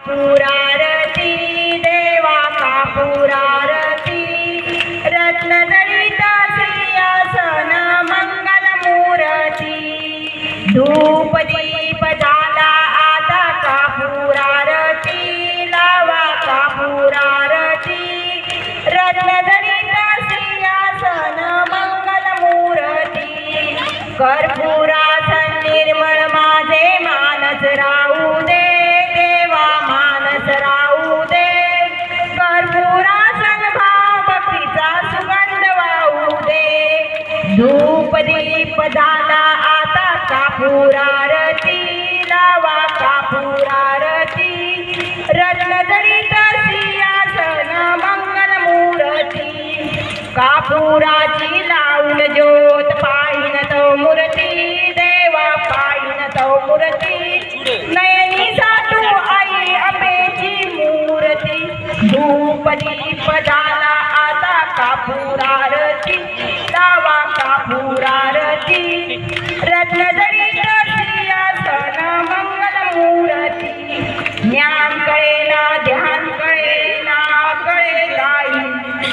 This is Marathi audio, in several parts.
कापूरारती देवा कापूरारती रत्नजडित सिंहासन मंगलमूर्ती धूप दीप झाला आता कापूरारती लावा कापूरारती रत्नजडित सिंहासन मंगलमूर्ती कर्पूरासन निर्मळ माझे मानस राहू दे देवा मानस राहू दे कर्पूरासन भाव भक्तीचा सुगंध वाहू दे धूप दीप झाला आता कापूरारती लावा कापूरारती रत्नजडित सिंहासन मंगलमूर्ती कापूराची लावून ज्योत पाहिन तो मूर्ती देवा पाहिन तो मूर्ती नयनी साठू आई अंबेची मूर्ती धूप दीप झाला आता कापूरारती लावा कापूरारती रत्नजडित सिंहासन मंगलमूर्ती ज्ञान कळेना ध्यान कळेना कळे काही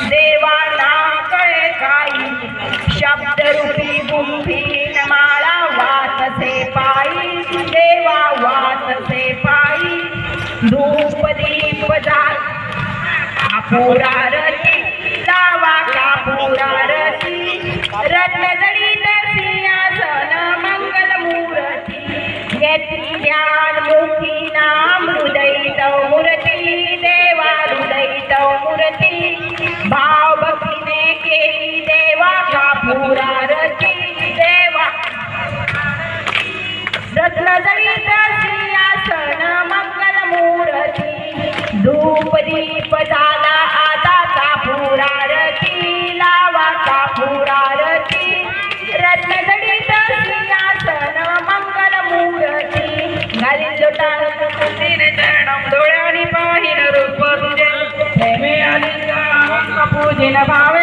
देवाला कळे काही शब्दरूपी गुंफीन माळा वातसे पायी देवा वातसे पायी धूप दीप झाला कापूरारती लावा कापूरारती रत्नजडित सिंहासन मंगलमूर्ती नेत्री ज्ञान मुखी नाम हृदयित मूर्ती देवा हृदयित मूर्ती भाव भक्तीने केली देवा कापूरारती देवा रत्नजडित सिंहासन मंगलमूर्ती धूप दीप झाला आता कापूरारती लावा कापूरारती रत्नजडित सिंहासन मंगलमूर्ती घालील लोटाने चरणम डोळ्याने पाहिन रूप तुझे प्रेमे आलिंगन पूजिन भावे